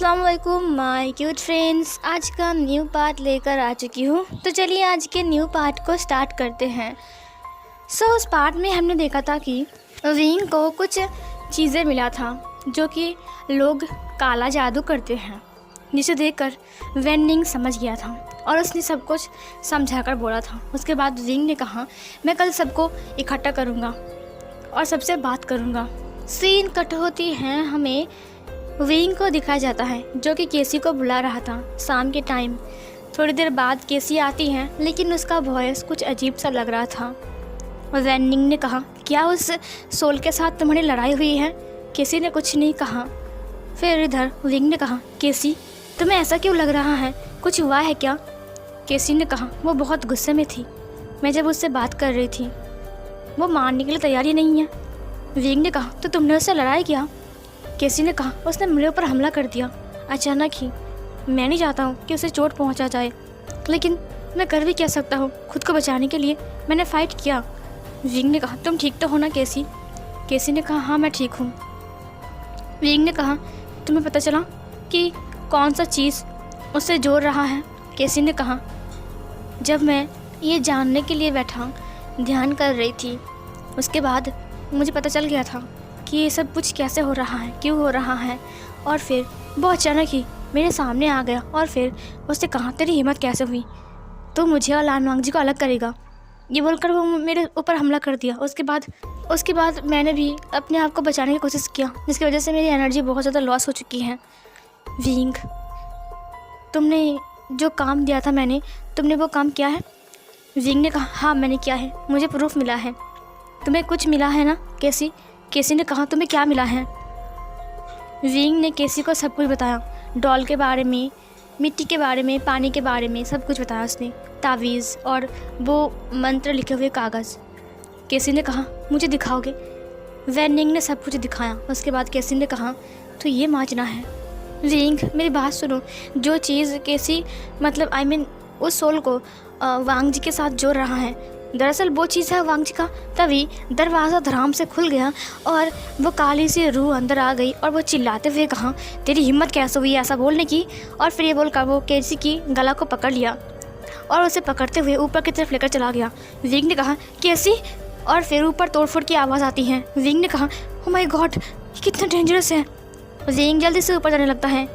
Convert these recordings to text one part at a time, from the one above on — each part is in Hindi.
अस्सलाम वालेकुम माय क्यूट फ्रेंड्स। आज का न्यू पार्ट लेकर आ चुकी हूँ, तो चलिए आज के न्यू पार्ट को स्टार्ट करते हैं। उस पार्ट में हमने देखा था कि विंग को कुछ चीज़ें मिला था जो कि लोग काला जादू करते हैं, जिसे देखकर वेनिंग समझ गया था और उसने सब कुछ समझाकर बोला था। उसके बाद विंग ने कहा, मैं कल सबको इकट्ठा करूँगा और सबसे बात करूँगा। सीन कट होती है, हमें विंग को दिखाया जाता है जो कि केसी को बुला रहा था शाम के टाइम। थोड़ी देर बाद केसी आती है, लेकिन उसका वॉइस कुछ अजीब सा लग रहा था। वेनिंग ने कहा, क्या उस सोल के साथ तुम्हारी लड़ाई हुई है? केसी ने कुछ नहीं कहा। फिर इधर विंग ने कहा, केसी तुम्हें ऐसा क्यों लग रहा है, कुछ हुआ है क्या? केसी ने कहा, वो बहुत गुस्से में थी, मैं जब उससे बात कर रही थी वो मारने के लिए तैयार ही नहीं है। विंग ने कहा, तो तुमने उससे लड़ाई किया? केसी ने कहा, उसने मेरे ऊपर हमला कर दिया अचानक ही। मैं नहीं चाहता हूँ कि उसे चोट पहुँचा जाए, लेकिन मैं कर भी क्या सकता हूँ, खुद को बचाने के लिए मैंने फ़ाइट किया। विंग ने कहा, तुम ठीक तो हो ना केसी? केसी ने कहा, हाँ मैं ठीक हूँ। विंग ने कहा, तुम्हें पता चला कि कौन सा चीज़ उससे जोड़ रहा है? केसी ने कहा, जब मैं ये जानने के लिए बैठा ध्यान कर रही थी, उसके बाद मुझे पता चल गया था कि ये सब कुछ कैसे हो रहा है, क्यों हो रहा है। और फिर वो अचानक ही मेरे सामने आ गया और फिर उससे कहा, तेरी हिम्मत कैसे हुई, तो मुझे और लानवांग जी को अलग करेगा? ये बोलकर वो मेरे ऊपर हमला कर दिया। उसके बाद मैंने भी अपने आप को बचाने की कोशिश किया, जिसकी वजह से मेरी एनर्जी बहुत ज़्यादा लॉस हो चुकी है। विंग, तुमने जो काम दिया था तुमने वो काम किया है? विंग ने कहा, हाँ मैंने किया है, मुझे प्रूफ मिला है। तुम्हें कुछ मिला है ना केसी? केसी ने कहा, तुम्हें क्या मिला है? विंग ने केसी को सब कुछ बताया, डॉल के बारे में, मिट्टी के बारे में, पानी के बारे में, सब कुछ बताया उसने, तावीज़ और वो मंत्र लिखे हुए कागज़। केसी ने कहा, मुझे दिखाओगे? वेनिंग ने सब कुछ दिखाया। उसके बाद केसी ने कहा, तो ये मांझना है। विंग, मेरी बात सुनो, जो चीज़ केसी उस सोल को वांग जी के साथ जोड़ रहा है, दरअसल वो चीज़ है वांग जी का। तभी दरवाज़ा धड़ाम से खुल गया और वो काली सी रूह अंदर आ गई और वो चिल्लाते हुए कहा, तेरी हिम्मत कैसे हुई ऐसा बोलने की? और फिर ये बोलकर वो केसी की गला को पकड़ लिया और उसे पकड़ते हुए ऊपर की तरफ लेकर चला गया। विंग ने कहा, केसी? और फिर ऊपर तोड़फोड़ की आवाज़ आती है। विंग ने कहा, ओ माय गॉड, ये कितना डेंजरस है। विंग जल्दी से ऊपर जाने लगता है।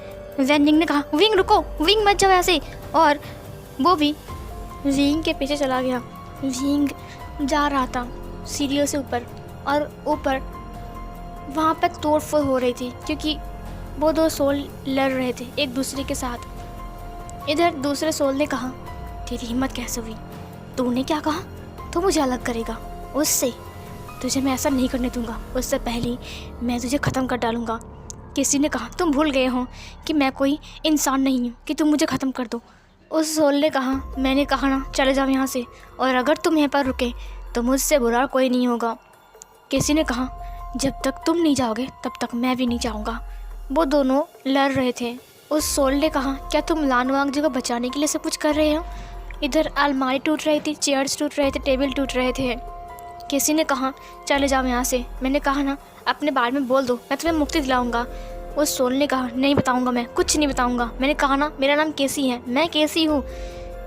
वेनिंग ने कहा, विंग रुको, विंग मत जाओ ऐसे। और वो भी विंग के पीछे चला गया। विंग जा रहा था सीढ़ियों से ऊपर, और ऊपर वहाँ पर तोड़फोड़ हो रही थी क्योंकि वो दो सोल लड़ रहे थे एक दूसरे के साथ। इधर दूसरे सोल ने कहा, तेरी हिम्मत कैसे हुई? तूने क्या कहा? तू मुझे अलग करेगा उससे? तुझे मैं ऐसा नहीं करने दूंगा, उससे पहले मैं तुझे ख़त्म कर डालूंगा। किसी ने कहा, तुम भूल गए हो कि मैं कोई इंसान नहीं हूँ कि तुम मुझे ख़त्म कर दो। उस सोल ने कहा, मैंने कहा ना चले जाओ यहाँ से, और अगर तुम यहाँ पर रुके तो मुझसे बुरा कोई नहीं होगा। किसी ने कहा, जब तक तुम नहीं जाओगे तब तक मैं भी नहीं जाऊँगा। वो दोनों लड़ रहे थे। उस सोल ने कहा, क्या तुम लानवांग जी को बचाने के लिए सब कुछ कर रहे हो? इधर अलमारी टूट रही थी, चेयर्स टूट रहे थे, टेबल टूट रहे थे। किसी ने कहा, चले जाओ यहाँ से, मैंने कहा ना अपने बारे में बोल दो, मैं तुम्हें मुक्ति दिलाऊंगा। उस सोल ने कहा, नहीं बताऊंगा, मैं कुछ नहीं बताऊंगा, मैंने कहा ना मेरा नाम केसी है, मैं केसी हूँ।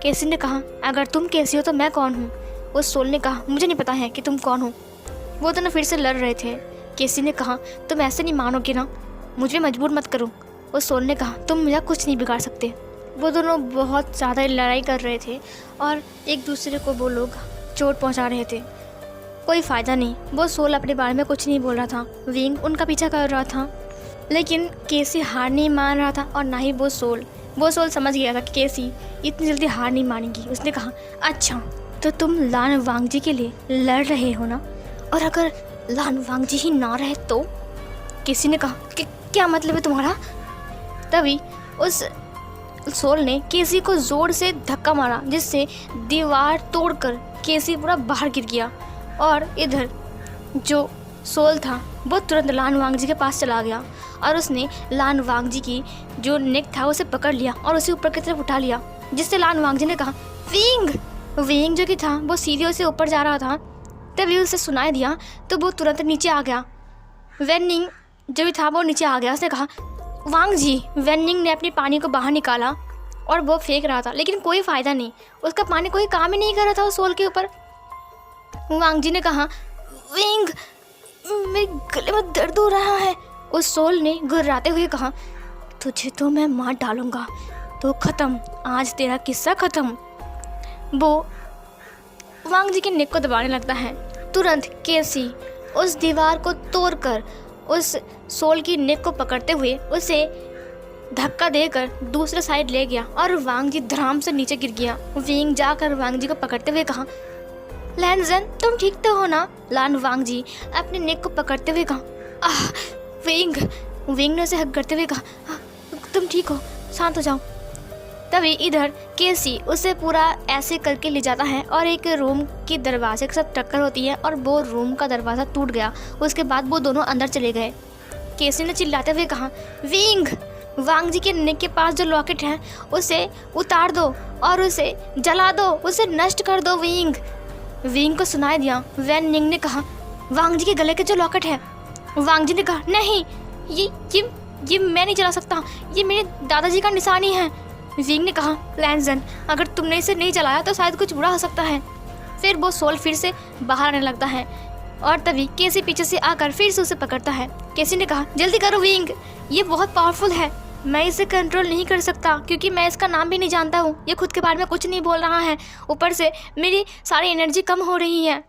केसी ने कहा, अगर तुम केसी हो तो मैं कौन हूँ? उस सोल ने कहा, मुझे नहीं पता है कि तुम कौन हो। वो दोनों फिर से लड़ रहे थे। केसी ने कहा, तुम ऐसे नहीं मानोगे ना, मुझे मजबूर मत करो। उस सोल ने कहा, तुम मुझे कुछ नहीं बिगाड़ सकते। वो दोनों बहुत ज़्यादा लड़ाई कर रहे थे और एक दूसरे को वो लोग चोट पहुँचा रहे थे। कोई फ़ायदा नहीं, वो सोल अपने बारे में कुछ नहीं बोल रहा था। विंग उनका पीछा कर रहा था, लेकिन केसी हार नहीं मान रहा था और ना ही वो सोल समझ गया था कि केसी इतनी जल्दी हार नहीं मानेगी। उसने कहा, अच्छा तो तुम लानवांग जी के लिए लड़ रहे हो ना, और अगर लानवांग जी ही ना रहे तो? किसी ने कहा कि क्या मतलब है तुम्हारा? तभी उस सोल ने केसी को ज़ोर से धक्का मारा, जिससे दीवार तोड़कर केसी पूरा बाहर गिर गया। और इधर जो सोल था वो तुरंत लानवांग जी के पास चला गया और उसने लानवांग जी की जो नेक था उसे पकड़ लिया और उसे ऊपर की तरफ उठा लिया, जिससे लानवांग जी ने कहा, विंग जो कि था वो सीढ़ियों से ऊपर जा रहा था। तभी उसे सुनाई दिया तो वो तुरंत नीचे आ गया। वेनिंग जो भी था वो नीचे आ गया। उसने कहा, वांग जी, वेनिंग ने अपनी पानी को बाहर निकाला और वो फेंक रहा था, लेकिन कोई फ़ायदा नहीं, उसका पानी कोई काम ही नहीं कर रहा था उस सोल के ऊपर। वांग जी ने कहा, विंग, मेरे गले में दर्द हो रहा है। उस सोल ने गुर्राते हुए कहा, तुझे तो मैं मार डालूंगा, तो ख़त्म, आज तेरा किस्सा ख़त्म। वो वांग जी के नेक को दबाने लगता है। तुरंत केसी उस दीवार को तोड़कर उस सोल की नेक को पकड़ते हुए उसे धक्का देकर दूसरे साइड ले गया और वांग जी धड़ाम से नीचे गिर गया। विंग जाकर वांग जी को पकड़ते हुए कहा, लैनजन, तुम ठीक तो हो ना? लान वांग जी अपने नेक को पकड़ते हुए कहा, आह विंग। विंग ने उसे हक करते हुए कहा, तुम ठीक हो, शांत हो जाओ। तभी इधर केसी उसे पूरा ऐसे करके ले जाता है और एक रूम की दरवाजे के साथ टक्कर होती है और वो रूम का दरवाज़ा टूट गया। उसके बाद वो दोनों अंदर चले गए। केसी ने चिल्लाते हुए कहा, विंग, वांग जी के नेक के पास जो लॉकेट है उसे उतार दो और उसे जला दो, उसे नष्ट कर दो विंग। विंग को सुनाई दिया। वैन निंग ने कहा, वांग जी के गले के जो लॉकेट है। वांग जी ने कहा, नहीं, ये मैं नहीं जला सकता, ये मेरे दादाजी का निशानी है। विंग ने कहा, लैनजन, अगर तुमने इसे नहीं जलाया तो शायद कुछ बुरा हो सकता है। फिर वो सोल फिर से बाहर आने लगता है और तभी केसी पीछे से आकर फिर से उसे पकड़ता है। केसी ने कहा, जल्दी करो विंग, ये बहुत पावरफुल है, मैं इसे कंट्रोल नहीं कर सकता क्योंकि मैं इसका नाम भी नहीं जानता हूँ। ये खुद के बारे में कुछ नहीं बोल रहा है, ऊपर से मेरी सारी एनर्जी कम हो रही है,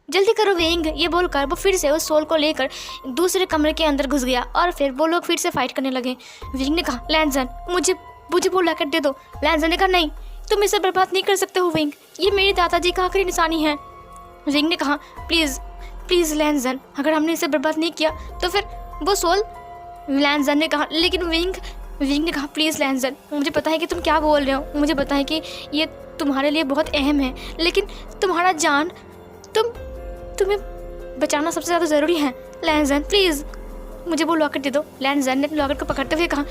जल्दी करो विंग। ये बोलकर वो फिर से उस सोल को लेकर दूसरे कमरे के अंदर घुस गया और फिर वो लोग फिर से फाइट करने लगे। विंग ने कहा, लैनजन, मुझे वो लॉकेट दे दो। लैनजन ने कहा, नहीं, तुम इसे बर्बाद नहीं कर सकते हो विंग, ये मेरे दादाजी का आखिरी निशानी है। विंग ने कहा, प्लीज़ लैनजन, अगर हमने इसे बर्बाद नहीं किया तो फिर वो सोल। लैनजन ने कहा, लेकिन विंग ने कहा, प्लीज़ लैनजन, मुझे पता है कि तुम क्या बोल रहे हो, मुझे पता है कि ये तुम्हारे लिए बहुत अहम है, लेकिन तुम्हारा जान, तुम्हें बचाना सबसे ज़्यादा ज़रूरी है। लैनजन, प्लीज़ मुझे वो लॉकेट दे दो। लैनजन ने लॉकेट को पकड़ते हुए कहा,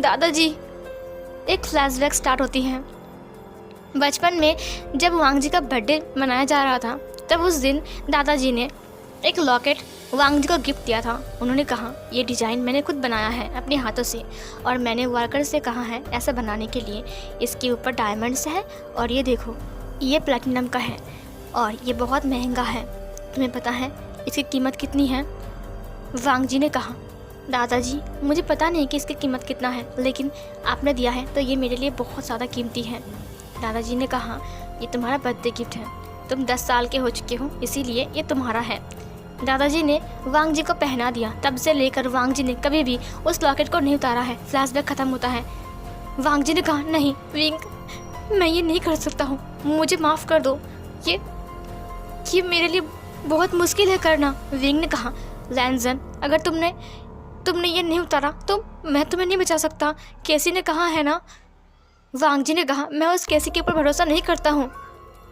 दादाजी। एक फ्लैशबैक स्टार्ट होती है। बचपन में जब वांग जी का बर्थडे मनाया जा रहा था तब उस दिन दादाजी ने एक लॉकेट वांग जी को गिफ्ट दिया था। उन्होंने कहा, ये डिज़ाइन मैंने खुद बनाया है अपने हाथों से और मैंने वर्कर से कहा है ऐसा बनाने के लिए। इसके ऊपर डायमंड्स है और ये देखो, ये प्लैटिनम का है और ये बहुत महंगा है। तुम्हें पता है इसकी कीमत कितनी है? वांग जी ने कहा, दादाजी, मुझे पता नहीं कि इसकी कीमत कितना है, लेकिन आपने दिया है तो ये मेरे लिए बहुत ज़्यादा कीमती है। दादाजी ने कहा, ये तुम्हारा बर्थडे गिफ्ट है, तुम 10 साल के हो चुके हो, इसीलिए ये तुम्हारा है। दादाजी ने वांग जी को पहना दिया। तब से लेकर वांग जी ने कभी भी उस लॉकेट को नहीं उतारा है। फ्लैशबैक ख़त्म होता है। वांग जी ने कहा, नहीं विंग, मैं ये नहीं कर सकता हूँ, मुझे माफ़ कर दो, ये मेरे लिए बहुत मुश्किल है करना। विंग ने कहा, लैनजन, अगर तुमने ये नहीं उतारा तो मैं तुम्हें नहीं बचा सकता। केसी ने कहा है ना। वांग जी ने कहा, मैं उस केसी के ऊपर भरोसा नहीं करता हूँ।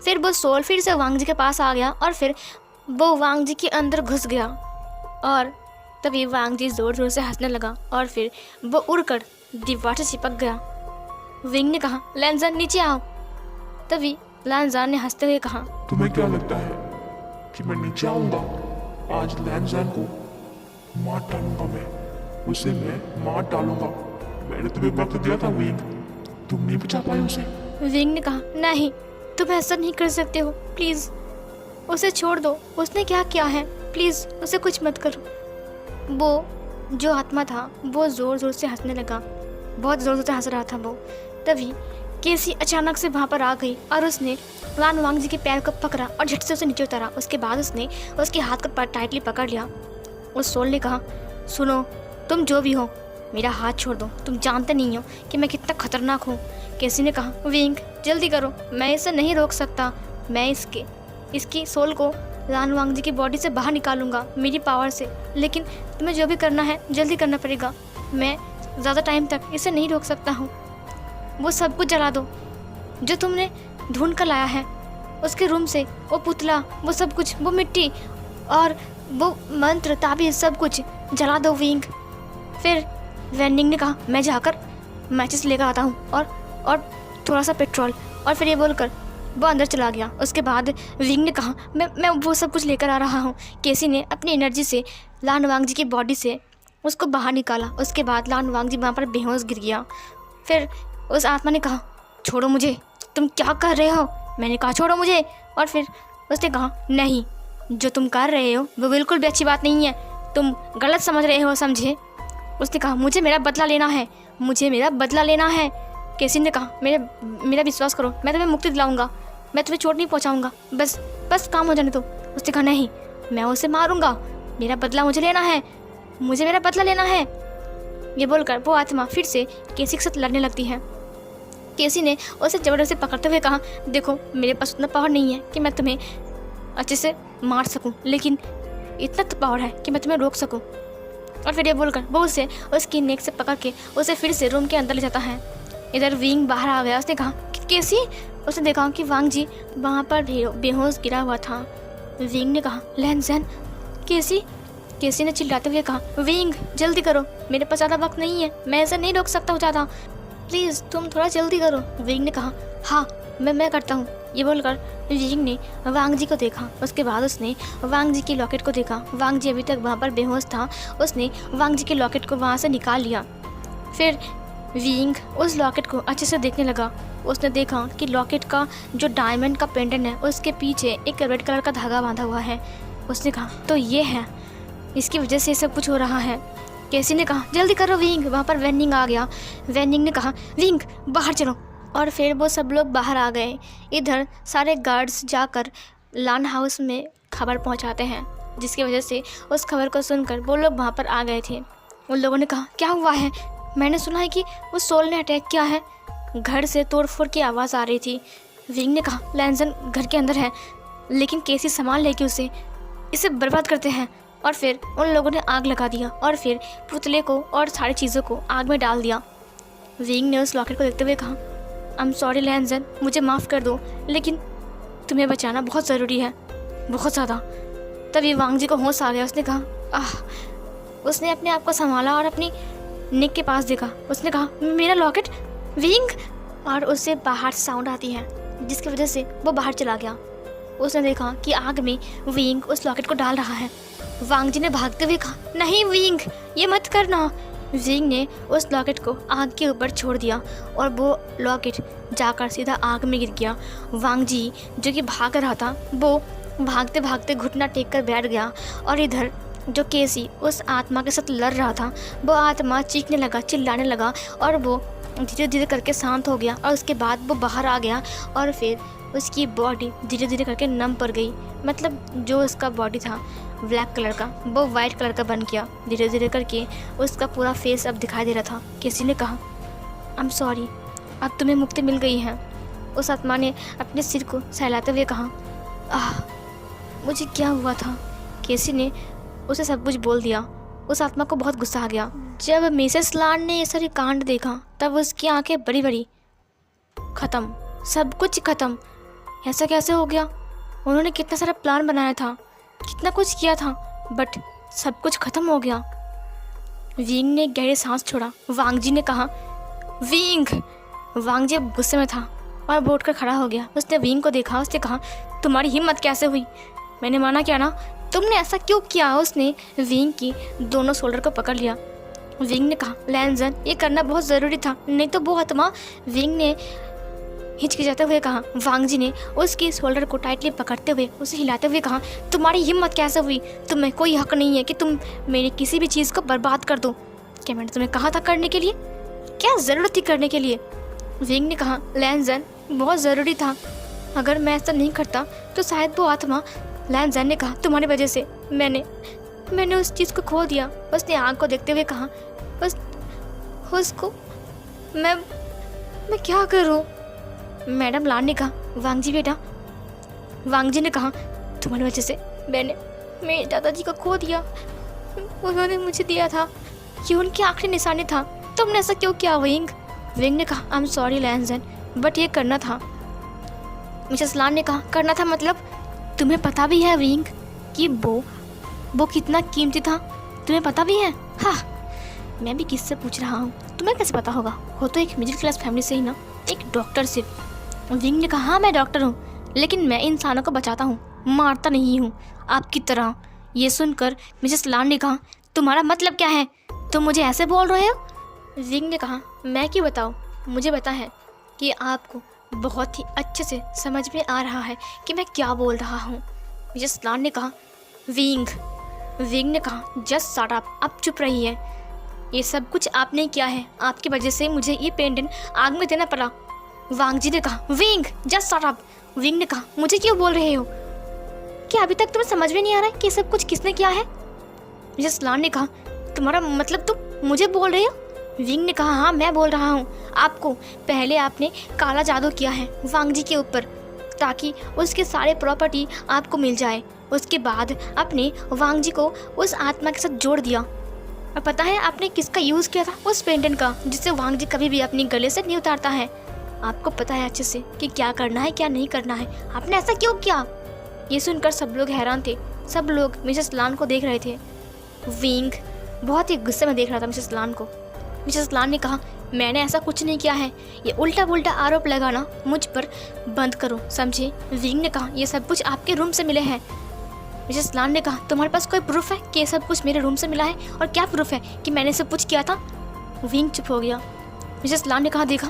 फिर वो सोल फिर से वांग जी के पास आ गया और फिर वो वांग जी के अंदर घुस गया और तभी वांग जी ज़ोर ज़ोर से हंसने लगा और फिर वो उड़कर दीवार से चिपक गया। विंग ने कहा, लैनजन नीचे आओ। तभी लैनजन ने हंसते हुए कहा, तुम्हें क्या लगता है कि मैं नीचे आऊंगा? आज लैनजन को मार डालूंगा, उसे मैं मार डालूंगा। मैंने तुम्हें वक्त दिया था विंग, तुम नहीं बचा पाए उसे। विंग ने कहा, नहीं, तुम ऐसा नहीं कर सकते हो, प्लीज़ उसे छोड़ दो, उसने क्या किया है, प्लीज़ उसे कुछ मत करो। वो जो आत्मा था वो ज़ोर ज़ोर से हंसने लगा, बहुत ज़ोर ज़ोर से हंस रहा था वो। तभी केसी अचानक से वहाँ पर आ गई और उसने लान वांग जी के पैर को पकड़ा और झट से उसे नीचे उतारा। उसके बाद उसने उसके हाथ को टाइटली पकड़ लिया। उस सोल ने कहा, सुनो, तुम जो भी हो, मेरा हाथ छोड़ दो, तुम जानते नहीं हो कि मैं कितना खतरनाक हूँ। केसी ने कहा, विंग जल्दी करो, मैं इसे नहीं रोक सकता, मैं इसकी सोल को लान वांग जी की बॉडी से बाहर निकालूंगा मेरी पावर से, लेकिन तुम्हें जो भी करना है जल्दी करना पड़ेगा, मैं ज़्यादा टाइम तक इसे नहीं रोक सकता हूँ। वो सब कुछ जला दो जो तुमने ढूंढ कर लाया है उसके रूम से, वो पुतला, वो सब कुछ, वो मिट्टी और वो मंत्र ताबीज़ सब कुछ जला दो विंग। फिर वेंडिंग ने कहा, मैं जाकर मैचेस लेकर आता हूँ और थोड़ा सा पेट्रोल, और फिर ये बोलकर वो अंदर चला गया। उसके बाद विंग ने कहा, मैं वो सब कुछ लेकर आ रहा हूँ। केसी ने अपनी एनर्जी से लान वांग जी की बॉडी से उसको बाहर निकाला। उसके बाद लान वांग जी वहाँ पर बेहोश गिर गया। फिर उस आत्मा ने कहा, छोड़ो मुझे, तुम क्या कर रहे हो? मैंने कहा छोड़ो मुझे। और फिर उसने कहा, नहीं, जो तुम कर रहे हो वो बिल्कुल भी अच्छी बात नहीं है, तुम गलत समझ रहे हो, समझे? उसने कहा, मुझे मेरा बदला लेना है, मुझे मेरा बदला लेना है। केसी ने कहा, मेरा विश्वास करो, मैं तुम्हें मुक्ति दिलाऊंगा, मैं तुम्हें चोट नहीं पहुंचाऊंगा, बस काम हो जाने दो। उसने कहा, नहीं, मैं उसे मारूंगा, मेरा बदला मुझे लेना है, मुझे मेरा बदला लेना है। ये बोलकर वो आत्मा फिर से केसी के साथ लड़ने लगती है। केसी ने उसे जबरदस्ती पकड़ते हुए कहा, देखो मेरे पास उतना पावर नहीं है कि मैं तुम्हें अच्छे से मार सकूं, लेकिन इतना तो पावर है कि मैं तुम्हें रोक सकूं। और फिर ये बोलकर वो उसे उसकी नेक से पकड़ के उसे फिर से रूम के अंदर ले जाता है। इधर विंग बाहर आ गया। उसने कहा, केसी? उसने देखा कि वांग जी वहाँ पर बेहोश गिरा हुआ था। विंग ने कहा, लैंजन, केसी? केसी ने चिल्लाते हुए कहा, विंग जल्दी करो, मेरे पास ज़्यादा वक्त नहीं है, मैं ऐसा नहीं रोक सकता हूँ ज़्यादा, प्लीज़ तुम थोड़ा जल्दी करो। विंग ने कहा, हाँ मैं करता हूँ। ये बोलकर विंग ने वांग जी को देखा। उसके बाद उसने वांग जी की लॉकेट को देखा। वांग जी अभी तक वहाँ पर बेहोश था। उसने वांग जी के लॉकेट को वहाँ से निकाल लिया। फिर विंग उस लॉकेट को अच्छे से देखने लगा। उसने देखा कि लॉकेट का जो डायमंड का पेंडेंट है उसके पीछे एक रेड कलर का धागा बांधा हुआ है। उसने कहा, तो ये है, इसकी वजह से सब कुछ हो रहा है। केसी ने कहा, जल्दी करो विंग। वहाँ पर वेनिंग आ गया। वेनिंग ने कहा, विंग बाहर चलो। और फिर वो सब लोग बाहर आ गए। इधर सारे गार्ड्स जाकर लान हाउस में खबर पहुंचाते हैं, जिसकी वजह से उस खबर को सुनकर वो लोग वहां पर आ गए थे। उन लोगों ने कहा, क्या हुआ है? मैंने सुना है कि उस सोल ने अटैक किया है। घर से तोड़फोड़ की आवाज़ आ रही थी। विंग ने कहा, लैंजन घर के अंदर है, लेकिन केसी सामान लेके इसे बर्बाद करते हैं। और फिर उन लोगों ने आग लगा दिया और फिर पुतले को और सारी चीज़ों को आग में डाल दिया। विंग ने उस लॉकेट को देखते हुए कहा, आई एम सॉरी लैंजन, मुझे माफ़ कर दो, लेकिन तुम्हें बचाना बहुत ज़रूरी है, बहुत ज़्यादा। तभी वांग जी को होश आ गया। उसने कहा, आह। उसने अपने आप को संभाला और अपनी नेक के पास देखा। उसने कहा, मेरा लॉकेट? विंग! और उससे बाहर साउंड आती है, जिसकी वजह से वो बाहर चला गया। उसने देखा कि आग में विंग उस लॉकेट को डाल रहा है। वांग जी ने भागते हुए कहा, नहीं विंग, ये मत करना। विंग ने उस लॉकेट को आग के ऊपर छोड़ दिया और वो लॉकेट जाकर सीधा आग में गिर गया। वांग जी जो कि भाग रहा था, वो भागते भागते घुटना टेक कर बैठ गया। और इधर जो केसी उस आत्मा के साथ लड़ रहा था, वो आत्मा चीखने लगा, चिल्लाने लगा और वो धीरे धीरे करके शांत हो गया। और उसके बाद वो बाहर आ गया और फिर उसकी बॉडी धीरे धीरे करके नम पड़ गई। मतलब जो उसका बॉडी था ब्लैक कलर का, वो वाइट कलर का बन गया। धीरे धीरे करके उसका पूरा फेस अब दिखाई दे रहा था। केसी ने कहा, आई एम सॉरी, अब तुम्हें मुक्ति मिल गई है। उस आत्मा ने अपने सिर को सहलाते हुए कहा, आह, मुझे क्या हुआ था? केसी ने उसे सब कुछ बोल दिया। उस आत्मा को बहुत गुस्सा आ गया। जब मिसेस लान ने ये सारी कांड देखा, तब उसकी आंखें बड़ी बड़ी। ख़त्म, सब कुछ ख़त्म। ऐसा कैसे हो गया? उन्होंने कितना सारा प्लान बनाया था, कितना कुछ किया था, बट सब कुछ ख़त्म हो गया। विंग ने गहरी सांस छोड़ा। वांग जी ने कहा, विंग! वांग जी अब गुस्से में था और वो उठकर खड़ा हो गया। उसने विंग को देखा। उसने कहा, तुम्हारी हिम्मत कैसे हुई? मैंने माना क्या ना, तुमने ऐसा क्यों किया? उसने विंग की दोनों शोल्डर को पकड़ लिया। विंग ने कहा, लैंजन, ये करना बहुत ज़रूरी था, नहीं तो वो आत्मा। विंग ने हिचकिचाते हुए कहा। वांग जी ने उसकी शोल्डर को टाइटली पकड़ते हुए उसे हिलाते हुए कहा, तुम्हारी हिम्मत कैसे हुई? तुम्हें कोई हक नहीं है कि तुम मेरी किसी भी चीज़ को बर्बाद कर दो। क्या मैंने तुम्हें कहा था करने के लिए? क्या ज़रूरत थी करने के लिए? विंग ने कहा, लैंजन, बहुत ज़रूरी था, अगर मैं ऐसा नहीं करता तो शायद वो आत्मा। लैंजन ने कहा, तुम्हारी वजह से मैंने उस चीज़ को खो दिया। उसने आँख को देखते हुए कहा, उसको मैं क्या करूं? मैडम लान ने कहा, वांग जी बेटा। वांग जी ने कहा, तुम्हारी वजह से मैंने मेरे दादाजी को खो दिया। उन्होंने मुझे दिया था, ये उनकी आखिरी निशानी था। तुमने ऐसा क्यों किया विंग? विंग ने कहा, आई एम सॉरी लैंजन, बट ये करना था। मिसेस लान ने कहा, करना था मतलब? तुम्हें पता भी है विंग कि वो कितना कीमती था? तुम्हें पता भी है? हाँ, मैं भी किससे पूछ रहा हूँ, तुम्हें कैसे पता होगा? हो तो एक मिडिल क्लास फैमिली से ही ना, एक डॉक्टर से। विंग ने कहा, हाँ मैं डॉक्टर हूँ, लेकिन मैं इंसानों को बचाता हूँ, मारता नहीं हूँ आपकी तरह। ये सुनकर मिसेस लान ने कहा, तुम्हारा मतलब क्या है? तुम मुझे ऐसे बोल रहे हो? विंग ने कहा, मैं क्यों बताऊँ, मुझे पता है कि आपको बहुत ही अच्छे से समझ में आ रहा है कि मैं क्या बोल रहा हूँ। मिसेस लान ने कहा, विंग ने कहा, जस्ट शट अप, अब चुप रहिए। ये सब कुछ आपने किया है, आपकी वजह से मुझे ये पेंडेंट आग में देना पड़ा। वांग जी ने कहा, wing just shut up. Wing ने कहा, मुझे क्यों बोल रहे हो? क्या अभी तक तुम्हें समझ में नहीं आ रहा है कि सब कुछ किसने किया है? मिसेस लान ने कहा, तुम्हारा मतलब तुम मुझे बोल रहे हो? विंग ने कहा, हाँ मैं बोल रहा हूँ आपको। पहले आपने काला जादू किया है वांग जी के ऊपर ताकि उसके सारे प्रॉपर्टी आपको मिल जाए। उसके बाद आपने वांग जी को उस आत्मा के साथ जोड़ दिया। और पता है आपने किसका यूज़ किया था? उस पेंडेंट का, जिससे वांग जी कभी भी अपनी गले से नहीं उतारता है। आपको पता है अच्छे से कि क्या करना है क्या नहीं करना है। आपने ऐसा क्यों किया? ये सुनकर सब लोग हैरान थे। सब लोग मिसेस लान को देख रहे थे। विंग बहुत ही गुस्से में देख रहा था मिसेस लान को। मिसेस लान ने कहा, मैंने ऐसा कुछ नहीं किया है, ये उल्टा पुल्टा आरोप लगाना मुझ पर बंद करो, समझे? विंग ने कहा, ये सब कुछ आपके रूम से मिले हैं। मिसेस लान ने कहा, तुम्हारे पास कोई प्रूफ है कि ये सब कुछ मेरे रूम से मिला है? और क्या प्रूफ है कि मैंने सब कुछ किया था? विंग चुप हो गया। मिसेस लान ने कहा, देखा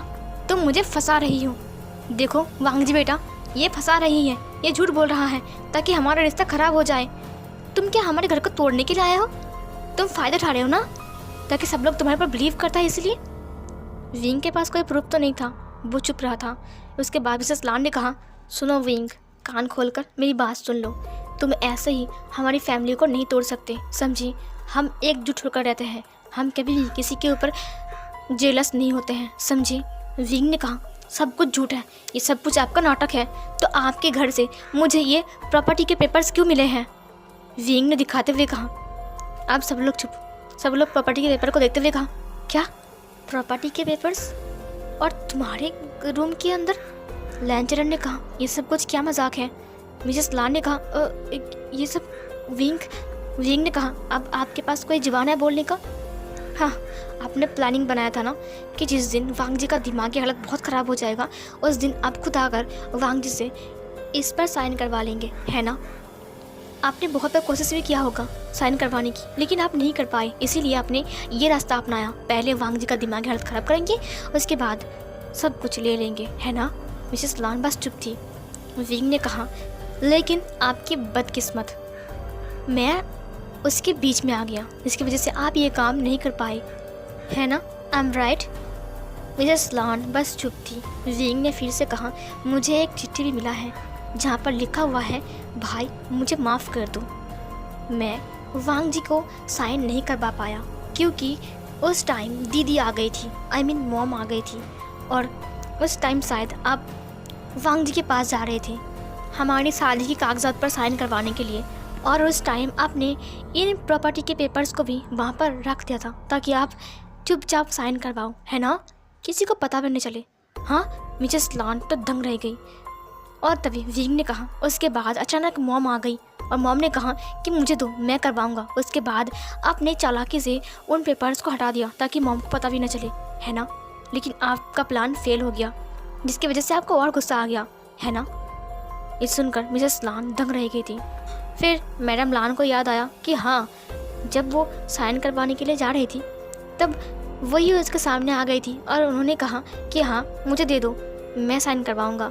तुम मुझे फंसा रही हो। देखो वांग जी बेटा, ये फंसा रही है, ये झूठ बोल रहा है ताकि हमारा रिश्ता खराब हो जाए। तुम क्या हमारे घर को तोड़ने के लिए आए हो? तुम फ़ायदा उठा रहे हो ना, ताकि सब लोग तुम्हारे पर बिलीव करता है इसलिए। विंग के पास कोई प्रूफ तो नहीं था, वो चुप रहा था। उसके बाद मिसेस लान ने कहा, सुनो विंग, कान खोलकर मेरी बात सुन लो। तुम ऐसे ही हमारी फैमिली को नहीं तोड़ सकते, समझी? हम एकजुट होकर रहते हैं, हम कभी भी किसी के ऊपर जेलस नहीं होते हैं, समझी? विंग ने कहा, सब कुछ झूठ है, ये सब कुछ आपका नाटक है। तो आपके घर से मुझे ये प्रॉपर्टी के पेपर्स क्यों मिले हैं? विंग ने दिखाते हुए कहा। अब सब लोग चुप। सब लोग प्रॉपर्टी के पेपर को देखते हुए कहा, क्या प्रॉपर्टी के पेपर्स? और तुम्हारे रूम के अंदर? लैंचरन ने कहा, ये सब कुछ क्या मजाक है? मिसेस लान ने कहा, ये सब। विंग ने कहा, अब आपके पास कोई जुबान है बोलने का? हाँ, आपने प्लानिंग बनाया था ना कि जिस दिन वांग जी का दिमागी हालत बहुत ख़राब हो जाएगा उस दिन आप खुद आकर वांग जी से इस पर साइन करवा लेंगे, है ना? आपने बहुत बार कोशिश भी किया होगा साइन करवाने की, लेकिन आप नहीं कर पाए, इसीलिए आपने ये रास्ता अपनाया। पहले वांग जी का दिमागी हालत ख़राब करेंगे, उसके बाद सब कुछ ले लेंगे, है ना? मिसेस लान बस चुप थी। विंग ने कहा, लेकिन आपकी बदकिस्मत, मैं उसके बीच में आ गया, जिसकी वजह से आप ये काम नहीं कर पाए, है ना? I am right? मिसेस लान बस चुप थी। विंग ने फिर से कहा, मुझे एक चिट्ठी भी मिला है जहाँ पर लिखा हुआ है, भाई मुझे माफ़ कर दो, मैं वांग जी को साइन नहीं करवा पाया क्योंकि उस टाइम दीदी आ गई थी, आई मीन मॉम आ गई थी, और उस टाइम शायद आप वांग जी के पास जा रहे थे हमारी शादी की कागजात पर साइन करवाने के लिए, और उस टाइम आपने इन प्रॉपर्टी के पेपर्स को भी वहाँ पर रख दिया था ताकि आप चुपचाप साइन करवाओ, है ना? किसी को पता भी नहीं चले। हाँ, मिसेस लान तो दंग रह गई। और तभी विंग ने कहा, उसके बाद अचानक मॉम आ गई और मॉम ने कहा कि मुझे दो, मैं करवाऊँगा। उसके बाद आपने चालाकी से उन पेपर्स को हटा दिया ताकि मॉम को पता भी न चले, है ना? लेकिन आपका प्लान फेल हो गया, जिसकी वजह से आपको और गुस्सा आ गया, है ना? ये सुनकर मिसेस लान दंग रह गई थी। फिर मैडम लान को याद आया कि हाँ, जब वो साइन करवाने के लिए जा रही थी तब वही उसके सामने आ गई थी और उन्होंने कहा कि हाँ मुझे दे दो, मैं साइन करवाऊँगा।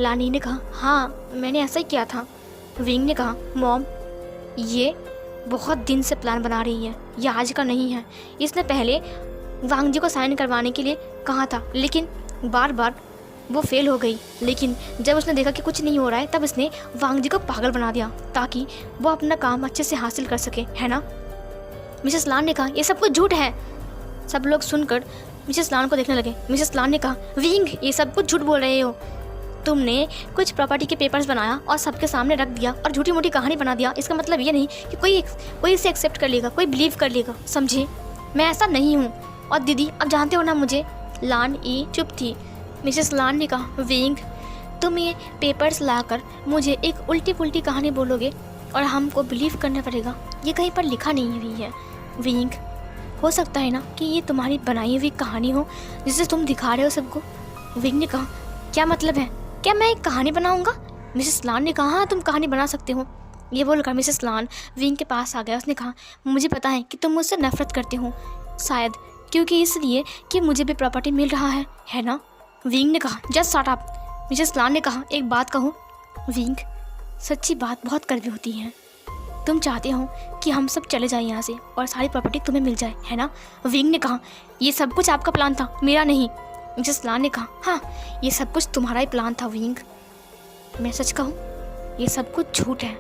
लानी ने कहा, हाँ मैंने ऐसा ही किया था। विंग ने कहा, मॉम ये बहुत दिन से प्लान बना रही है, ये आज का नहीं है। इसने पहले वांग जी को साइन करवाने के लिए कहा था, लेकिन बार बार वो फेल हो गई। लेकिन जब उसने देखा कि कुछ नहीं हो रहा है तब उसने वांग जी को पागल बना दिया ताकि वो अपना काम अच्छे से हासिल कर सके, है ना? मिसेस लान ने कहा, ये सब कुछ झूठ है। सब लोग सुनकर मिसेस लान को देखने लगे। मिसेस लान ने कहा, विंग ये सब कुछ झूठ बोल रहे हो, तुमने कुछ प्रॉपर्टी के पेपर्स बनाया और सबके सामने रख दिया और झूठी मोटी कहानी बना दिया। इसका मतलब ये नहीं कि कोई इसे एक्सेप्ट कर लेगा, कोई बिलीव कर लेगा, समझे? मैं ऐसा नहीं हूँ। और दीदी अब जानते हो ना मुझे। लान ई चुप थी। मिसेस लान ने कहा, विंग तुम ये पेपर्स लाकर मुझे एक उल्टी पुल्टी कहानी बोलोगे और हमको बिलीव करना पड़ेगा, ये कहीं पर लिखा नहीं हुई है। विंग हो सकता है ना कि ये तुम्हारी बनाई हुई कहानी हो जिसे तुम दिखा रहे हो सबको। विंग ने कहा, क्या मतलब है, क्या मैं एक कहानी बनाऊंगा? मिसेस लान ने कहा, हाँ तुम कहानी बना सकते हो। ये बोलकर मिसेस लान विंग के पास आ गया। उसने कहा, मुझे पता है कि तुम मुझसे नफरत करते हो, शायद क्योंकि इसलिए कि मुझे भी प्रॉपर्टी मिल रहा है ना? विंग ने कहा। Just shut up. मिसेस लान ने कहा, एक बात कहूँ विंग, सच्ची बात बहुत कड़वी होती है। तुम चाहते हो कि हम सब चले जाएं यहाँ से और सारी प्रॉपर्टी तुम्हें मिल जाए, है ना? विंग ने कहा, ये सब कुछ आपका प्लान था, मेरा नहीं। मिसेस लान ने कहा, हाँ ये सब कुछ तुम्हारा ही प्लान था विंग। मैं सच कहूँ, ये सब कुछ झूठ है,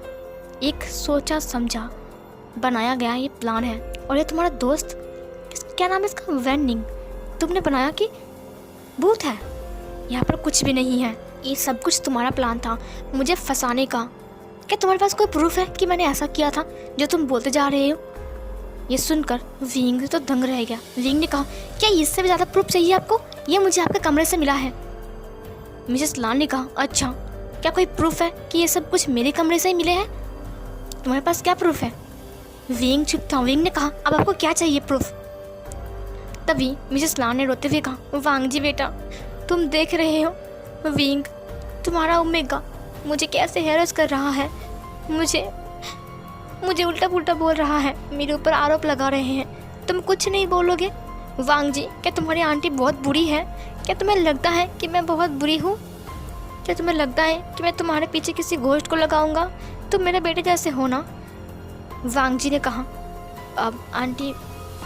एक सोचा समझा बनाया गया ये प्लान है। और ये तुम्हारा दोस्त, क्या नाम है इसका, वेनिंग, तुमने बनाया कि भूत है। यहाँ पर कुछ भी नहीं है, ये सब कुछ तुम्हारा प्लान था मुझे फंसाने का। क्या तुम्हारे पास कोई प्रूफ है कि मैंने ऐसा किया था जो तुम बोलते जा रहे हो? ये सुनकर विंग तो दंग रह गया। विंग ने कहा, क्या इससे भी ज़्यादा प्रूफ चाहिए आपको? ये मुझे आपके कमरे से मिला है। मिसेस लान ने कहा, अच्छा क्या कोई प्रूफ है कि ये सब कुछ मेरे कमरे से ही मिले हैं? तुम्हारे पास क्या प्रूफ है? विंग चुप था। विंग ने कहा, अब आपको क्या चाहिए प्रूफ? तभी मिसेस लान ने रोते हुए कहा, वांग जी बेटा, तुम देख रहे हो विंग, तुम्हारा ओमेगा मुझे कैसे हैरेस कर रहा है, मुझे उल्टा पुल्टा बोल रहा है, मेरे ऊपर आरोप लगा रहे हैं। तुम कुछ नहीं बोलोगे? वांग जी, क्या तुम्हारी आंटी बहुत बुरी है? क्या तुम्हें लगता है कि मैं बहुत बुरी हूँ? क्या तुम्हें लगता है कि मैं तुम्हारे पीछे किसी घोस्ट को लगाऊंगा? तुम मेरे बेटे जैसे हो ना? वांग जी ने कहा, अब आंटी।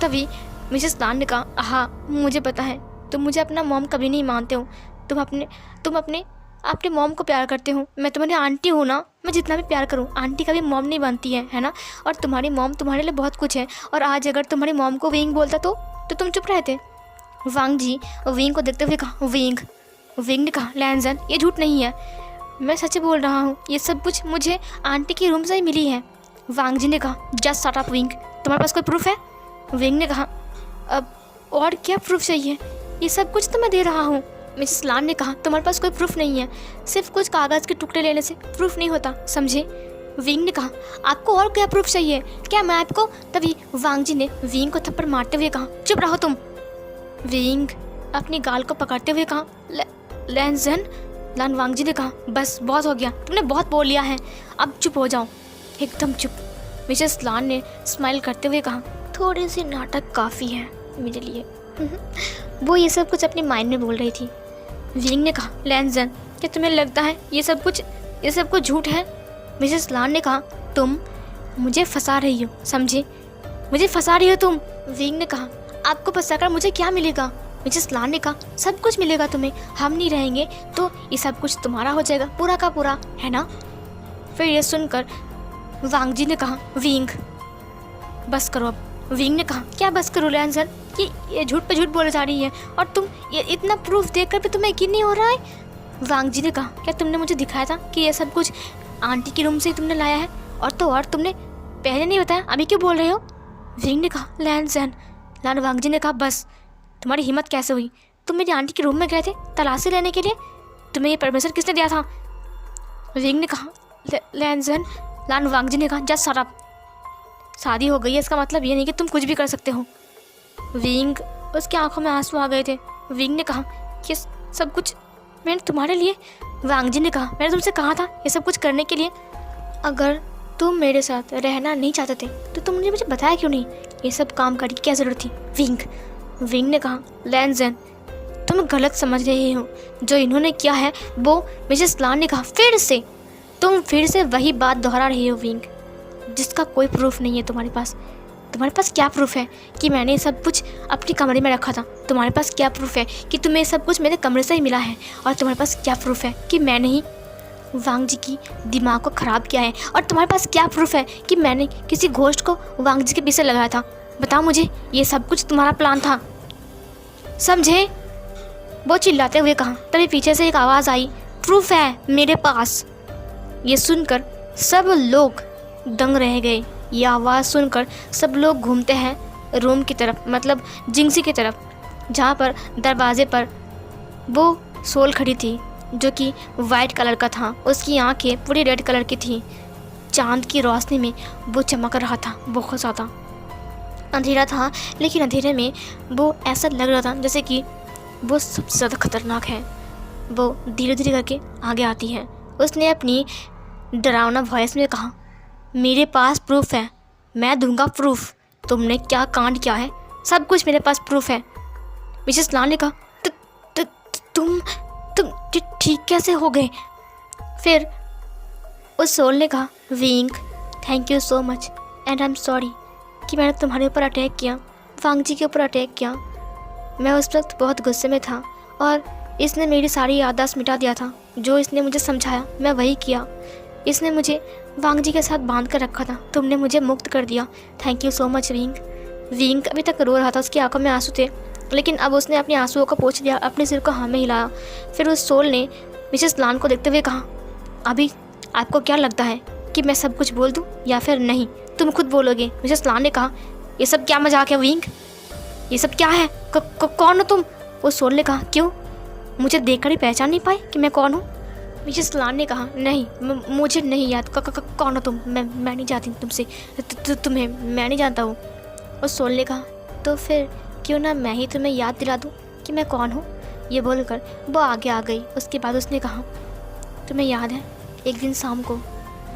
तभी मिसेस लान ने कहा, हाँ मुझे पता है, तुम मुझे अपना मॉम कभी नहीं मानते हो। तुम अपने मॉम को प्यार करते हो। मैं तुम्हारी आंटी हूँ ना, मैं जितना भी प्यार करूँ, आंटी कभी मॉम नहीं बनती है ना? और तुम्हारी मॉम तुम्हारे लिए बहुत कुछ है, और आज अगर तुम्हारी मॉम को विंग बोलता तो तुम चुप रहते? वांग जी विंग को देखते हुए कहा, विंग ने कहा, लैंजन ये झूठ नहीं है, मैं सच बोल रहा हूँ, ये सब कुछ मुझे आंटी की रूम से ही मिली है। वांग जी ने कहा, जस्ट शट अप विंग, तुम्हारे पास कोई प्रूफ है? विंग ने कहा, अब और क्या प्रूफ चाहिए, ये सब कुछ तो मैं दे रहा हूँ। मिसेस लान ने कहा, तुम्हारे पास कोई प्रूफ नहीं है, सिर्फ कुछ कागज़ के टुकड़े लेने से प्रूफ नहीं होता, समझे? विंग ने कहा, आपको और क्या प्रूफ चाहिए? क्या मैं आपको? तभी वांग जी ने विंग को थप्पड़ मारते हुए कहा, चुप रहो तुम। विंग अपनी गाल को पकड़ते हुए कहा, लैंजन। लान वांग जी ने कहा, बस बहुत हो गया, तुमने बहुत बोल लिया है, अब चुप हो जाओ, एकदम चुप। मिसेस लान ने स्माइल करते हुए कहा, थोड़ी सी नाटक काफ़ी है मेरे लिए। वो ये सब कुछ अपने माइंड में बोल रही थी। विंग ने कहा, लैंजन क्या तुम्हें लगता है ये सब कुछ झूठ है? मिसेस लान ने कहा, तुम मुझे फंसा रही हो, समझे? मुझे फंसा रही हो तुम। विंग ने कहा, आपको फंसाकर मुझे क्या मिलेगा? मिसेस लान ने कहा, सब कुछ मिलेगा तुम्हें, हम नहीं रहेंगे तो ये सब कुछ तुम्हारा हो जाएगा पूरा का पूरा, है ना? फिर ये सुनकर वांग जी ने कहा, विंग बस करो अब। विंग ने कहा, क्या बस करो लैंजन, कि ये झूठ पे झूठ बोले जा रही है और तुम ये इतना प्रूफ देखकर भी तुम्हें यकीन नहीं हो रहा है? वांग जी ने कहा, क्या तुमने मुझे दिखाया था कि ये सब कुछ आंटी के रूम से ही तुमने लाया है? और तुमने पहले नहीं बताया, अभी क्यों बोल रहे हो? विंग ने कहा, लैंजन। लान वांग जी ने कहा, बस तुम्हारी हिम्मत कैसे हुई? तुम मेरी आंटी के रूम में गए थे तलाशी लेने के लिए, तुम्हें ये परमिशन किसने दिया था? विंग ने कहा, लैंजन। लान वांग जी ने कहा, जस्ट शट अप, शादी हो गई है इसका मतलब ये नहीं कि तुम कुछ भी कर सकते हो। विंग, उसकी आंखों में आंसू आ गए थे। विंग ने कहा, कि सब कुछ मैंने तुम्हारे लिए? वांग जी ने कहा, मैंने तुमसे कहा था ये सब कुछ करने के लिए। अगर तुम मेरे साथ रहना नहीं चाहते थे तो तुमने मुझे बताया क्यों नहीं? ये सब काम करने की क्या ज़रूरत थी? विंग ने कहा, लैंजन तुम गलत समझ रहे हो, जो इन्होंने किया है वो। मिसेस लान ने कहा, तुम फिर से वही बात दोहरा रही हो विंग, जिसका कोई प्रूफ नहीं है तुम्हारे पास। तुम्हारे पास क्या प्रूफ है कि मैंने सब कुछ अपने कमरे में रखा था? तुम्हारे पास क्या प्रूफ है कि तुम्हें सब कुछ मेरे कमरे से ही मिला है? और तुम्हारे पास क्या प्रूफ है कि मैंने ही वांग जी की दिमाग को ख़राब किया है? और तुम्हारे पास क्या प्रूफ है कि मैंने किसी घोस्ट को वांग जी के पीछे लगाया था? बताओ मुझे, ये सब कुछ तुम्हारा प्लान था, समझे? वो चिल्लाते हुए कहा। तभी पीछे से एक आवाज़ आई, प्रूफ है मेरे पास। ये सुनकर सब लोग दंग रह गए। ये आवाज़ सुनकर सब लोग घूमते हैं रूम की तरफ, मतलब जिंगसी की तरफ, जहाँ पर दरवाजे पर वो सोल खड़ी थी जो कि वाइट कलर का था। उसकी आंखें पूरी रेड कलर की थी। चांद की रोशनी में वो चमक रहा था बहुत ज़्यादा। अंधेरा था, लेकिन अंधेरे में वो ऐसा लग रहा था जैसे कि वो सबसे ज़्यादा खतरनाक है। वो धीरे धीरे करके आगे आती है। उसने अपनी डरावना वॉइस में कहा, मेरे पास प्रूफ है, मैं दूंगा प्रूफ। तुमने क्या कांड किया है सब कुछ मेरे पास प्रूफ है। मिसेस लान ने कहा, तुम ठीक कैसे हो गए? फिर उस सोल ने कहा, wing thank you so much and I am sorry कि मैंने तुम्हारे ऊपर अटैक किया, वांग जी के ऊपर अटैक किया। मैं उस वक्त बहुत गुस्से में था और इसने मेरी सारी याददाश्त मिटा दिया था। जो इसने मुझे समझाया मैं वही किया। इसने मुझे वांग जी के साथ बांध कर रखा था, तुमने मुझे मुक्त कर दिया। Thank you so much wing. Wing अभी तक रो रहा था, उसकी आंखों में आंसू थे, लेकिन अब उसने अपने आंसुओं को पोंछ लिया, अपने सिर को हाँ में हिलाया। फिर उस सोल ने मिसेस लान को देखते हुए कहा, अभी आपको क्या लगता है कि मैं सब कुछ बोल दूं या फिर नहीं? तुम खुद बोलोगे। मिसेस लान ने कहा, ये सब क्या मजाक है विंग? ये सब क्या है? कौन हो तुम? उस सोल ने कहा, क्यों मुझे देखकर ही पहचान नहीं पाए कि मैं कौन हूँ? मिसेस लान ने कहा, नहीं मुझे नहीं याद। कौन हो तुम? मैं नहीं जानती तुमसे, तुम्हें मैं नहीं जानता हूँ। उस सोल ने कहा, तो फिर क्यों ना मैं ही तुम्हें याद दिला दूँ कि मैं कौन हूँ? ये बोलकर वो आगे आ गई। उसके बाद उसने कहा, तुम्हें याद है एक दिन शाम को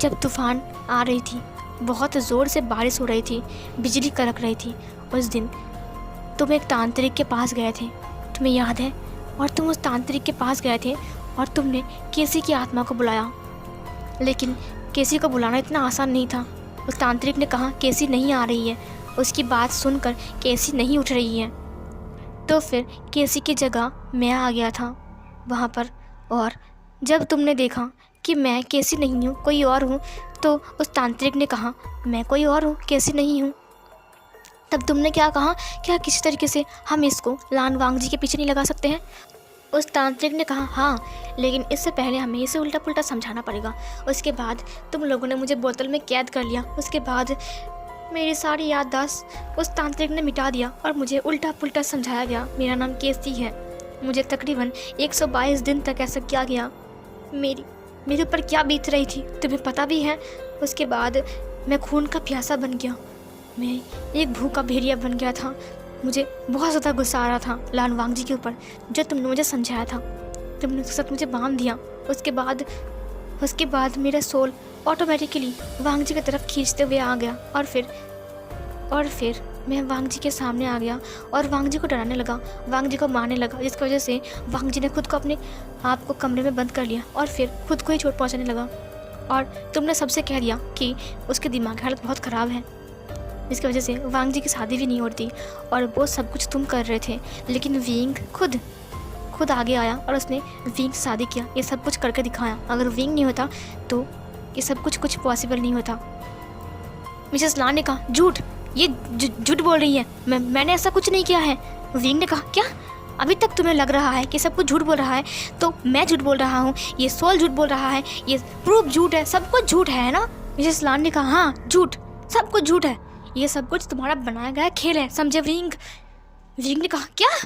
जब तूफान आ रही थी, बहुत ज़ोर से बारिश हो रही थी, बिजली कड़क रही थी, उस दिन तुम एक तांत्रिक के पास गए थे, तुम्हें याद है? और तुम उस तांत्रिक के पास गए थे और तुमने केसी की आत्मा को बुलाया, लेकिन केसी को बुलाना इतना आसान नहीं था। उस तांत्रिक ने कहा, केसी नहीं आ रही है। उसकी बात सुनकर केसी नहीं उठ रही है। तो फिर केसी की जगह मैं आ गया था वहाँ पर, और जब तुमने देखा कि मैं केसी नहीं हूँ, कोई और हूँ, तो उस तांत्रिक ने कहा, मैं कोई और हूँ, केसी नहीं हूँ। तब तुमने क्या कहा, क्या किसी तरीके से हम इसको लान वांग जी के पीछे नहीं लगा सकते हैं? उस तांत्रिक ने कहा, हाँ, लेकिन इससे पहले हमें इसे उल्टा पुल्टा समझाना पड़ेगा। उसके बाद तुम लोगों ने मुझे बोतल में कैद कर लिया। उसके बाद मेरी सारी याददाश्त उस तांत्रिक ने मिटा दिया और मुझे उल्टा पुल्टा समझाया गया। मेरा नाम केसी है। मुझे तकरीबन 122 दिन तक ऐसा किया गया। मेरे ऊपर क्या बीत रही थी तुम्हें पता भी है। उसके बाद मैं खून का प्यासा बन गया, मैं एक भूखा भेड़िया बन गया था। मुझे बहुत ज़्यादा गुस्सा आ रहा था लान वांग जी के ऊपर, जो तुमने मुझे समझाया था। तुमने उसके साथ मुझे बांध दिया। उसके बाद मेरा सोल ऑटोमेटिकली वांग जी की तरफ खींचते हुए आ गया और फिर मैं वांग जी के सामने आ गया और वांग जी को डराने लगा, वांग जी को मारने लगा, जिसकी वजह से वांग जी ने खुद को अपने आप को कमरे में बंद कर लिया और फिर खुद को ही चोट पहुंचाने लगा। और तुमने सबसे कह दिया कि उसके दिमाग की हालत बहुत ख़राब है, जिसकी वजह से वांग जी की शादी भी नहीं हो रही और वो सब कुछ तुम कर रहे थे। लेकिन विंग खुद आगे आया और उसने विंग से शादी किया, ये सब कुछ करके दिखाया। अगर विंग नहीं होता तो ये सब कुछ पॉसिबल नहीं होता। मिसेस लान ने कहा, झूठ, ये झूठ बोल रही है, मैंने ऐसा कुछ नहीं किया है। विंग ने कहा, क्या अभी तक तुम्हें लग रहा है कि सब कुछ झूठ बोल रहा है? तो मैं झूठ बोल रहा हूँ, ये सोल झूठ बोल रहा है, ये प्रूफ झूठ है, सब कुछ झूठ है ना? मिसेस लान ने कहा, हाँ झूठ, सब कुछ झूठ है, ये सब कुछ तुम्हारा बनाया गया खेल है, समझे विंग? विंग ने कहा, क्या?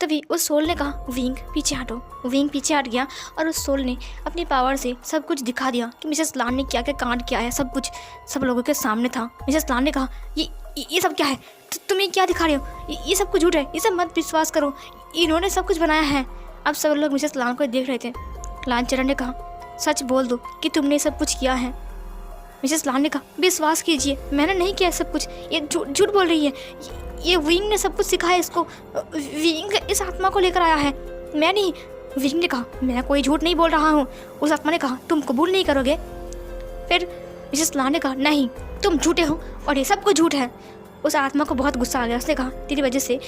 तभी उस सोल ने कहा, विंग पीछे हटो। विंग पीछे हट गया और उस सोल ने अपनी पावर से सब कुछ दिखा दिया कि मिसेस लान ने क्या क्या कांड किया है। सब कुछ सब लोगों के सामने था। मिसेस लान ने कहा, ये सब क्या है? तुम्हें क्या दिखा रहे हो? ये सब कुछ झूठ है, ये सब मत विश्वास करो, इन्होंने सब कुछ बनाया है। अब सब लोग मिसेस लान को देख रहे थे। लान चरण ने कहा, सच बोल दो कि तुमने सब कुछ किया है। मिसेस लान ने कहा, विश्वास कीजिए, मैंने नहीं किया सब कुछ, ये झूठ बोल रही है, ये विंग ने सब कुछ सिखाया इसको, विंग इस आत्मा को लेकर आया है, मैं नहीं। विंग ने कहा, मैं कोई झूठ नहीं बोल रहा हूँ। उस आत्मा ने कहा, तुम कबूल नहीं करोगे? फिर मिसेस लान ने कहा, नहीं, तुम झूठे हो और ये सब कुछ झूठ है। उस आत्मा को बहुत गुस्सा आ गया। उसने कहा, तेरी वजह से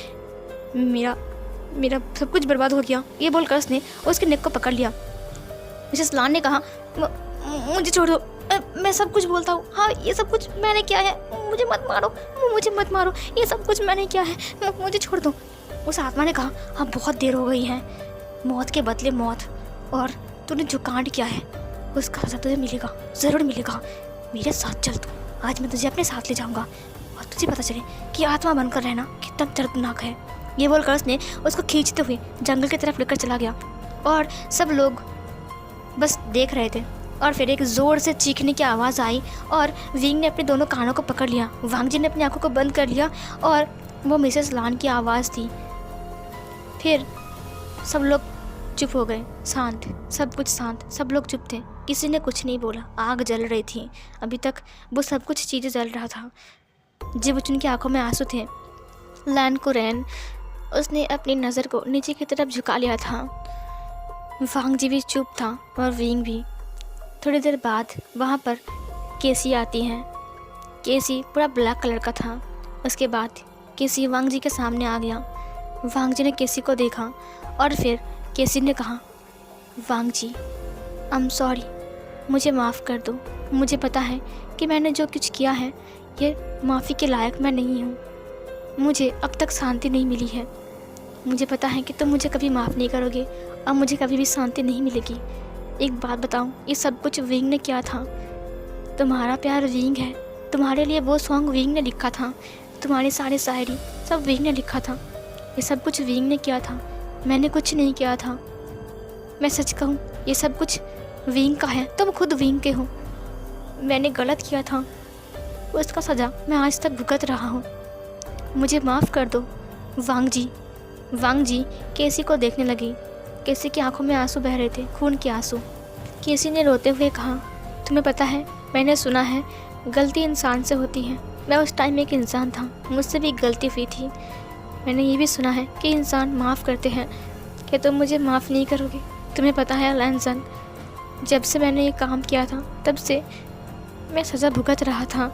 मेरा सब कुछ बर्बाद हो गया। ये बोलकर उसने उसके नेक को पकड़ लिया। मिसेस लान ने कहा, मुझे छोड़ दो, मैं सब कुछ बोलता हूँ, हाँ ये सब कुछ मैंने किया है, मुझे मत मारो, ये सब कुछ मैंने किया है, मुझे छोड़ दो। उस आत्मा ने कहा, हाँ बहुत देर हो गई है, मौत के बदले मौत, और तूने जो कांड किया है उसका सजा तुझे मिलेगा, ज़रूर मिलेगा। मेरे साथ चल तू, आज मैं तुझे अपने साथ ले जाऊँगा और तुझे पता चले कि आत्मा बनकर रहना कितना दर्दनाक है। ये बोलकर उसने उसको खींचते हुए जंगल की तरफ लेकर चला गया और सब लोग बस देख रहे थे। और फिर एक ज़ोर से चीखने की आवाज़ आई और विंग ने अपने दोनों कानों को पकड़ लिया। वांग जी ने अपनी आंखों को बंद कर लिया और वो मिसेस लान की आवाज़ थी। फिर सब लोग चुप हो गए, शांत, सब कुछ शांत, सब लोग चुप थे, किसी ने कुछ नहीं बोला। आग जल रही थी, अभी तक वो सब कुछ चीज़ें जल रहा था। जब उनकी आंखों में आंसू थे लैन कुरैन उसने अपनी नज़र को नीचे की तरफ झुका लिया था। वांग जी भी चुप था और विंग भी। थोड़ी देर बाद वहाँ पर केसी आती हैं। केसी पूरा ब्लैक कलर का था। उसके बाद केसी वांग जी के सामने आ गया। वांग जी ने केसी को देखा और फिर केसी ने कहा, वांग जी आई एम सॉरी, मुझे माफ़ कर दो। मुझे पता है कि मैंने जो कुछ किया है ये माफ़ी के लायक मैं नहीं हूँ। मुझे अब तक शांति नहीं मिली है। मुझे पता है कि तुम मुझे कभी माफ़ नहीं करोगे और मुझे कभी भी शांति नहीं मिलेगी। एक बात बताऊँ, ये सब कुछ विंग ने किया था। तुम्हारा प्यार विंग है। तुम्हारे लिए वो सॉन्ग विंग ने लिखा था। तुम्हारी सारी शायरी सब विंग ने लिखा था। ये सब कुछ विंग ने किया था, मैंने कुछ नहीं किया था। मैं सच कहूँ ये सब कुछ विंग का है। तुम खुद विंग के हो। मैंने गलत किया था, उसका सज़ा मैं आज तक भुगत रहा हूँ। मुझे माफ़ कर दो वांग जी। वांग जी केसी को देखने लगी। केसी की आंखों में आंसू बह रहे थे, खून के आंसू। केसी ने रोते हुए कहा, तुम्हें पता है मैंने सुना है गलती इंसान से होती है। मैं उस टाइम एक इंसान था, मुझसे भी गलती हुई थी। मैंने ये भी सुना है कि इंसान माफ़ करते हैं। क्या तुम मुझे माफ़ नहीं करोगे? तुम्हें पता है लैनसन, जब से मैंने ये काम किया था तब से मैं सज़ा भुगत रहा था।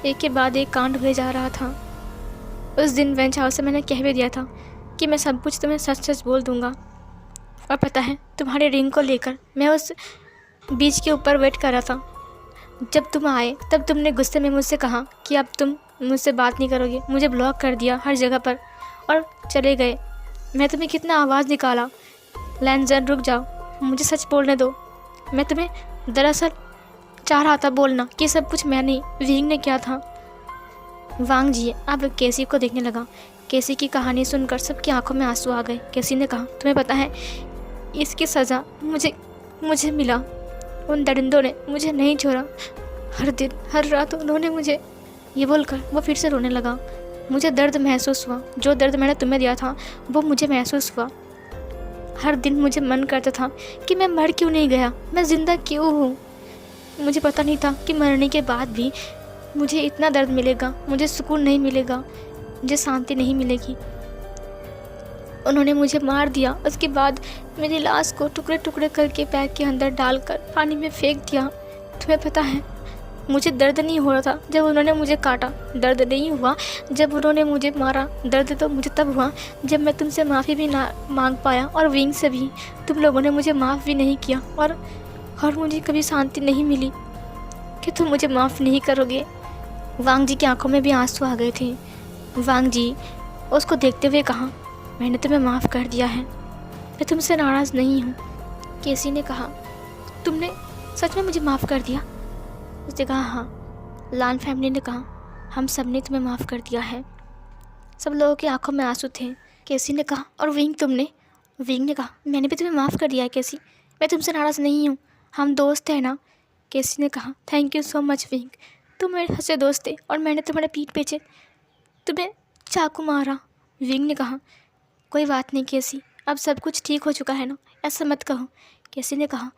एक के बाद एक कांड हुए जा रहा था। उस दिन वेंच हाउस से मैंने कह भी दिया था कि मैं सब कुछ तुम्हें सच सच बोल दूंगा। और पता है तुम्हारे रिंग को लेकर मैं उस बीच के ऊपर वेट कर रहा था। जब तुम आए तब तुमने गुस्से में मुझसे कहा कि अब तुम मुझसे बात नहीं करोगे। मुझे ब्लॉक कर दिया हर जगह पर और चले गए। मैं तुम्हें कितना आवाज़ निकाला, लैनजन रुक जाओ, मुझे सच बोलने दो। मैं तुम्हें दरअसल चाह रहा था बोलना कि सब कुछ मैंने विंग ने किया था। वांग जी अब केसी को देखने लगा। केसी की कहानी सुनकर सबकी आंखों में आंसू आ गए। केसी ने कहा, तुम्हें पता है इसकी सज़ा मुझे मिला। उन दरिंदों ने मुझे नहीं छोड़ा। हर दिन हर रात उन्होंने मुझे, ये बोलकर वो फिर से रोने लगा। मुझे दर्द महसूस हुआ, जो दर्द मैंने तुम्हें दिया था वो मुझे महसूस हुआ। हर दिन मुझे मन करता था कि मैं मर क्यों नहीं गया, मैं ज़िंदा क्यों हूँ। मुझे पता नहीं था कि मरने के बाद भी मुझे इतना दर्द मिलेगा, मुझे सुकून नहीं मिलेगा, मुझे शांति नहीं मिलेगी। उन्होंने मुझे मार दिया। उसके बाद मेरी लाश को टुकड़े टुकड़े करके बैग के अंदर डालकर पानी में फेंक दिया। तुम्हें पता है मुझे दर्द नहीं हो रहा था जब उन्होंने मुझे काटा। दर्द नहीं हुआ जब उन्होंने मुझे मारा। दर्द तो मुझे तब हुआ जब मैं तुमसे माफ़ी भी ना मांग पाया और विंग से भी। तुम लोगों ने मुझे माफ़ भी नहीं किया और मुझे कभी शांति नहीं मिली कि तुम मुझे माफ़ नहीं करोगे। वांग जी की आंखों में भी आंसू आ गए थे। वांग जी उसको देखते हुए कहा, मैंने तुम्हें माफ़ कर दिया है, मैं तुमसे नाराज़ नहीं हूँ। केसी ने कहा, तुमने सच में मुझे माफ़ कर दिया? उसने कहा, हाँ। लान फैमिली ने कहा, हम सब ने तुम्हें माफ़ कर दिया है। सब लोगों की आंखों में आंसू थे। केसी ने कहा, और विंग तुमने? विंग ने कहा, मैंने भी तुम्हें माफ़ कर दिया है केसी, मैं तुमसे नाराज़ नहीं हूँ, हम दोस्त हैं ना। केसी ने कहा, thank you so much wing, तुम मेरे सच्चे दोस्त थे और मैंने तुम्हारे पीठ पीछे तुम्हें चाकू मारा। विंग ने कहा, कोई बात नहीं केसी, अब सब कुछ ठीक हो चुका है ना, ऐसा मत कहो। केसी ने कहा,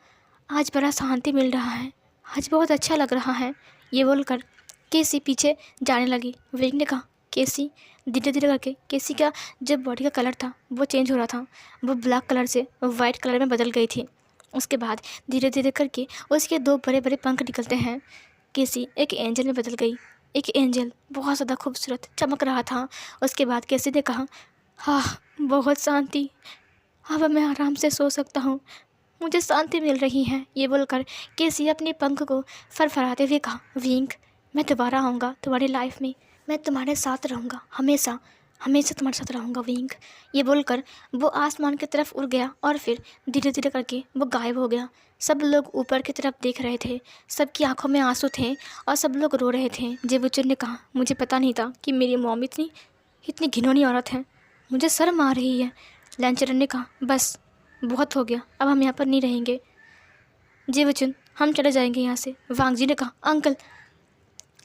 आज बड़ा शांति मिल रहा है, आज बहुत अच्छा लग रहा है। ये बोलकर केसी पीछे जाने लगी। विंग ने कहा, केसी, धीरे धीरे करके केसी का जो बॉडी का कलर था वो चेंज हो रहा था। वो ब्लैक कलर से वाइट कलर में बदल गई थी। उसके बाद धीरे धीरे करके उसके दो बड़े बड़े पंख निकलते हैं। केसी एक एंजल में बदल गई। एक एंजल बहुत ज़्यादा खूबसूरत चमक रहा था। उसके बाद केसी ने कहा, हाँ बहुत शांति, अब मैं आराम से सो सकता हूँ, मुझे शांति मिल रही है। ये बोलकर केसी अपने पंख को फरफराते हुए कहा, विंग, मैं दोबारा आऊँगा तुम्हारी लाइफ में, मैं तुम्हारे साथ रहूँगा, हमेशा हमेशा तुम्हारे साथ रहूँगा विंग। ये बोलकर वो आसमान की तरफ उड़ गया और फिर धीरे धीरे करके वो गायब हो गया। सब लोग ऊपर की तरफ देख रहे थे, सबकी आंखों में आंसू थे और सब लोग रो रहे थे। जेबुचन ने कहा, मुझे पता नहीं था कि मेरी मॉम इतनी घिनौनी औरत है, मुझे शर्म आ रही है। लैंचरन ने कहा, बस बहुत हो गया, अब हम यहाँ पर नहीं रहेंगे। जेबुचन, हम चले जाएंगे यहाँ से। वांग जी ने कहा, अंकल।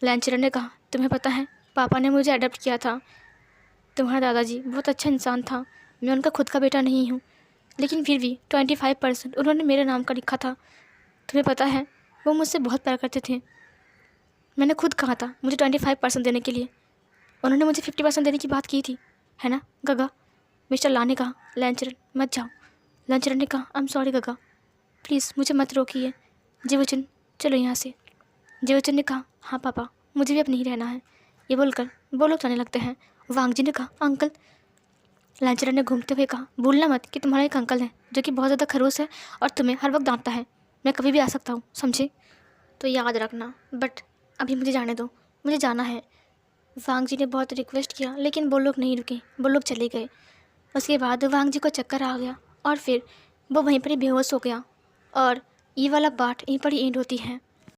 लैंचरन ने कहा, तुम्हें पता है पापा ने मुझे अडॉप्ट किया था। तुम्हारा दादाजी बहुत अच्छा इंसान था, मैं उनका खुद का बेटा नहीं हूँ, लेकिन फिर भी 25% उन्होंने मेरे नाम का लिखा था। तुम्हें पता है वो मुझसे बहुत प्यार करते थे। मैंने खुद कहा था मुझे 25% देने के लिए, उन्होंने मुझे 50% देने की बात की थी, है ना गगा? मिस्टर ला ने कहा। लैंचरन मत जाओ। लैंचरन ने कहा आई एम सॉरी गगा, प्लीज़ मुझे मत रोकिए। जेवचन चलो यहाँ से। जेवचन ने कहा हाँ पापा, मुझे भी अब नहीं रहना है। ये बोलकर वो लोग जाने लगते हैं। वांग जी ने कहा अंकल। लैंचरन ने घूमते हुए कहा भूलना मत कि तुम्हारा एक अंकल है जो कि बहुत ज़्यादा खड़ूस है और तुम्हें हर वक्त डांटता है। मैं कभी भी आ सकता हूँ, समझे? तो याद रखना, बट अभी मुझे जाने दो, मुझे जाना है। वांग जी ने बहुत रिक्वेस्ट किया लेकिन वो लोग नहीं रुके, वो लोग चले गए। उसके बाद वांग जी को चक्कर आ गया और फिर वो वहीं पर ही बेहोश हो गया। और ये वाला पार्ट यहीं पर ही एंड होती है।